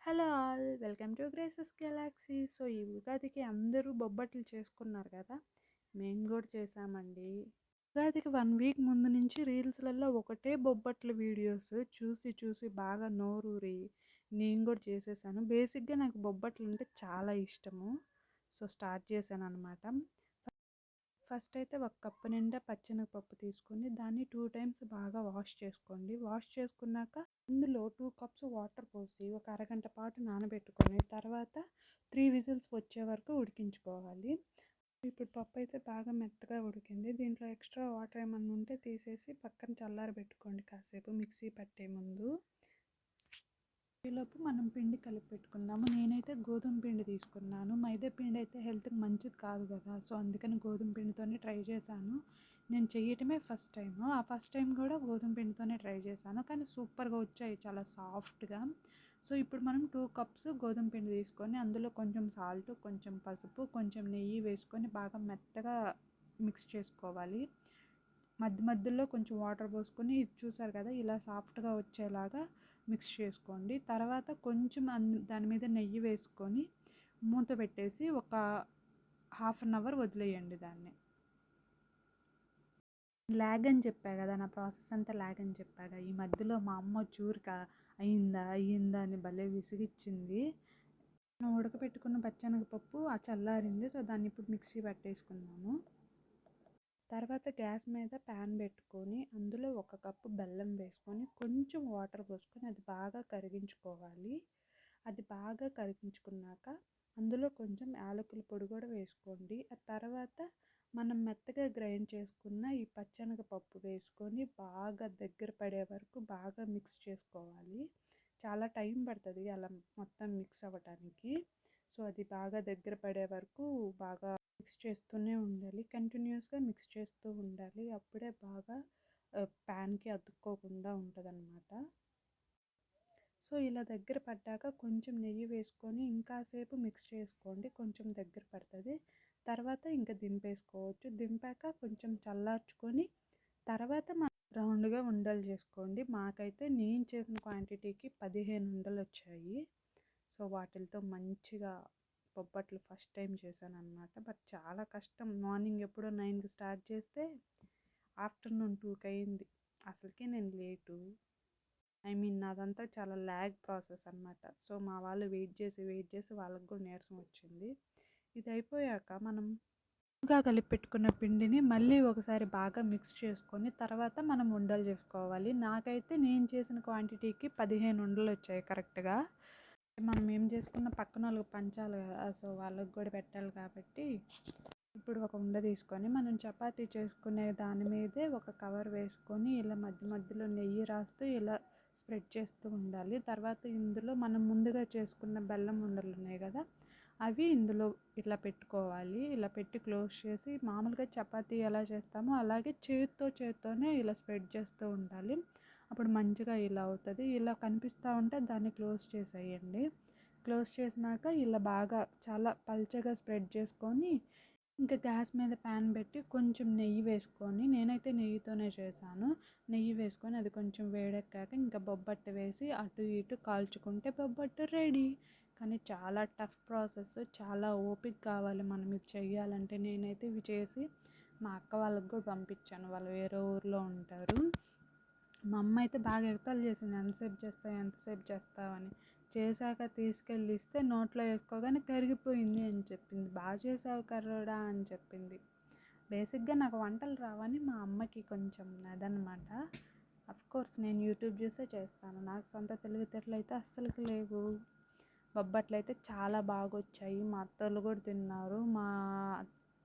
Hello all welcome to Grace's Galaxy. So ఈ ఉగాదికి అందరూ బొబ్బట్లు చేసుకున్నారు కదా, మేము కూడా చేసామండి. ఉగాదికి 1 వీక్ ముందు నుంచి రీల్స్లలో ఒకటే బొబ్బట్లు వీడియోస్ చూసి చూసి బాగా నోరూరి నేను కూడా చేసేసాను. బేసిక్గా నాకు బొబ్బట్లు అంటే చాలా ఇష్టము. సో స్టార్ట్ చేశాను అనమాట. ఫస్ట్ అయితే 1 కప్పు నిండా పచ్చెనగపప్పు తీసుకొని దాన్ని 2 టైమ్స్ బాగా వాష్ చేసుకోండి. వాష్ చేసుకున్నాక అందులో 2 కప్స్ వాటర్ పోసి ఒక అరగంట పాటు నానబెట్టుకొని తర్వాత 3 విజిల్స్ వచ్చే వరకు ఉడికించుకోవాలి. ఇప్పుడు పప్పు అయితే బాగా మెత్తగా ఉడికింది. దీంట్లో ఎక్స్ట్రా వాటర్ ఏమన్నా ఉంటే తీసేసి పక్కన చల్లారబెట్టుకోండి కాసేపు మిక్సీ పట్టే ముందు. ఈలోపు మనం పిండి కలిపి పెట్టుకుందాము. నేనైతే గోధుమ పిండి తీసుకున్నాను. మైదా పిండి అయితే హెల్త్కి మంచిది కాదు కదా, సో అందుకని గోధుమ పిండితోనే ట్రై చేశాను. నేను చేయటమే ఫస్ట్ టైం. ఆ ఫస్ట్ టైం కూడా గోధుమ పిండితోనే ట్రై చేశాను, కానీ సూపర్గా వచ్చాయి, చాలా సాఫ్ట్గా. సో ఇప్పుడు మనం 2 కప్స్ గోధుమ పిండి తీసుకొని అందులో కొంచెం సాల్ట్, కొంచెం పసుపు, కొంచెం నెయ్యి వేసుకొని బాగా మెత్తగా మిక్స్ చేసుకోవాలి. మధ్య మధ్యలో కొంచెం వాటర్ పోసుకొని ఇది చూసారు కదా, ఇలా సాఫ్ట్గా వచ్చేలాగా మిక్స్ చేసుకోండి. తర్వాత కొంచెం దాని మీద నెయ్యి వేసుకొని మూత పెట్టేసి ఒక ½ అన్ అవర్ వదిలేయండి దాన్ని. ల్యాగ్ అని చెప్పా కదా, నా ప్రాసెస్ అంతా ల్యాగ్ అని చెప్పాగా, ఈ మధ్యలో మా అమ్మ చూరిక అయ్యిందా అని భలే విసిగిచ్చింది. మనం ఉడకపెట్టుకున్న పచ్చెనగపప్పు చల్లారింది. సో దాన్ని ఇప్పుడు మిక్సీ పట్టేసుకున్నాము. తర్వాత గ్యాస్ మీద ప్యాన్ పెట్టుకొని అందులో 1 కప్పు బెల్లం వేసుకొని కొంచెం వాటర్ పోసుకొని అది బాగా కరిగించుకోవాలి. అది బాగా కరిగించుకున్నాక అందులో కొంచెం యాలకుల పొడి కూడా వేసుకోండి. ఆ తర్వాత మనం మెత్తగా గ్రైండ్ చేసుకున్న ఈ పచ్చెనగపప్పు వేసుకొని బాగా దగ్గర పడే వరకు బాగా మిక్స్ చేసుకోవాలి. చాలా టైం పడుతుంది అలా మొత్తం మిక్స్ అవ్వటానికి. సో అది బాగా దగ్గర పడే వరకు బాగా మిక్స్ చేస్తూనే ఉండాలి. కంటిన్యూస్గా మిక్స్ చేస్తూ ఉండాలి, అప్పుడే బాగా ప్యాన్కి అతుక్కోకుండా ఉంటుందన్నమాట. సో ఇలా దగ్గర పడ్డాక కొంచెం నెయ్యి వేసుకొని ఇంకాసేపు మిక్స్ చేసుకోండి, కొంచెం దగ్గర పడుతుంది. తర్వాత ఇంకా దింపేసుకోవచ్చు. దింపాక కొంచెం చల్లార్చుకొని తర్వాత రౌండ్గా ఉండలు చేసుకోండి. మాకైతే నేను చేసిన క్వాంటిటీకి 15 ఉండలు వచ్చాయి. సో వాటితో మంచిగా బొబ్బట్లు ఫస్ట్ టైం చేశాను అనమాట. బట్ చాలా కష్టం. మార్నింగ్ ఎప్పుడో 9కి స్టార్ట్ చేస్తే ఆఫ్టర్నూన్ 2కి అయింది. అసలుకే నేను లేటు. నాదంతా చాలా ల్యాగ్ ప్రాసెస్ అనమాట. సో మా వాళ్ళు వెయిట్ చేసి వాళ్ళకి కూడా నీరసం వచ్చింది. ఇది అయిపోయాక మనం ఇంకా కలిపి పెట్టుకున్న పిండిని మళ్ళీ ఒకసారి బాగా మిక్స్ చేసుకొని తర్వాత మనం ఉండలు చేసుకోవాలి. నాకైతే నేను చేసిన క్వాంటిటీకి 15 ఉండలు వచ్చాయి కరెక్ట్గా. మనం ఏం చేసుకున్న పక్కన వాళ్ళకి పంచాలి కదా, సో వాళ్ళకి కూడా పెట్టాలి కాబట్టి ఇప్పుడు ఒక ఉండ తీసుకొని మనం చపాతీ చేసుకునే దాని మీదే ఒక కవర్ వేసుకొని ఇలా మధ్య మధ్యలో నెయ్యి రాస్తూ ఇలా స్ప్రెడ్ చేస్తూ ఉండాలి. తర్వాత ఇందులో మనం ముందుగా చేసుకున్న బెల్లం ఉండలు ఉన్నాయి కదా, అవి ఇందులో ఇట్లా పెట్టుకోవాలి. ఇలా పెట్టి క్లోజ్ చేసి మామూలుగా చపాతీ ఎలా చేస్తామో అలాగే చేత్తోనే ఇలా స్ప్రెడ్ చేస్తూ ఉండాలి. అప్పుడు మంచిగా ఇలా అవుతుంది. ఇలా కనిపిస్తూ ఉంటే దాన్ని క్లోజ్ చేసేయండి. క్లోజ్ చేసినాక ఇలా బాగా చాలా పల్చగా స్ప్రెడ్ చేసుకొని ఇంకా గ్యాస్ మీద ప్యాన్ పెట్టి కొంచెం నెయ్యి వేసుకొని, నేనైతే నెయ్యితోనే చేశాను. నెయ్యి వేసుకొని అది కొంచెం వేడెక్కాక ఇంకా బొబ్బట్టు వేసి అటు ఇటు కాల్చుకుంటే బొబ్బట్టు రెడీ. కానీ చాలా టఫ్ ప్రాసెస్, చాలా ఓపిక కావాలి మనం ఇది చెయ్యాలంటే. నేనైతే ఇవి చేసి మా అక్క వాళ్ళకి కూడా పంపించాను, వాళ్ళు వేరే ఊర్లో ఉంటారు. మా అమ్మ అయితే బాగా ఎగతాళి చేసింది, ఎంతసేపు చేస్తావు అని. చేశాక తీసుకెళ్ళి ఇస్తే నోట్లో వేసుకోగానే కరిగిపోయింది అని చెప్పింది. బాగా చేసావు కర్రోడా అని చెప్పింది. బేసిక్గా నాకు వంటలు రావని మా అమ్మకి కొంచెం అదనమాట. అఫ్కోర్స్ నేను యూట్యూబ్ చూసే చేస్తాను, నాకు సొంత తెలివితేటలు అయితే అస్సలుకి లేవు. బొబ్బట్లు అయితే చాలా బాగా వచ్చాయి. మా అత్తలు కూడా తిన్నారు, మా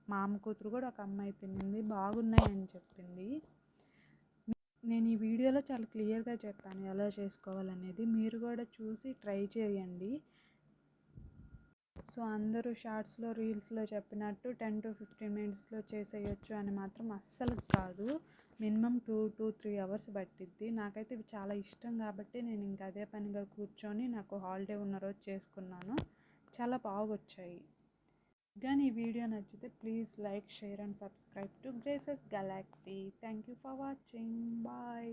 మామ కూతురు కూడా ఒక అమ్మాయి తినింది, బాగున్నాయి అని చెప్పింది. నేను ఈ వీడియోలో చాలా క్లియర్గా చెప్పాను ఎలా చేసుకోవాలనేది, మీరు కూడా చూసి ట్రై చేయండి. సో అందరూ షార్ట్స్లో రీల్స్లో చెప్పినట్టు 10 to 15 మినిట్స్లో చేసేయచ్చు అని మాత్రం అస్సలు కాదు. మినిమం 2 to 3 అవర్స్ పట్టిద్ది. నాకైతే ఇవి చాలా ఇష్టం కాబట్టి నేను ఇంకా అదే పనిగా కూర్చొని నాకు హాలిడే ఉన్న రోజు చేసుకున్నాను. చాలా బాగా వచ్చాయి. కానీ ఈ వీడియో నచ్చితే please like, share and subscribe to Grace's Galaxy. Thank you for watching. Bye.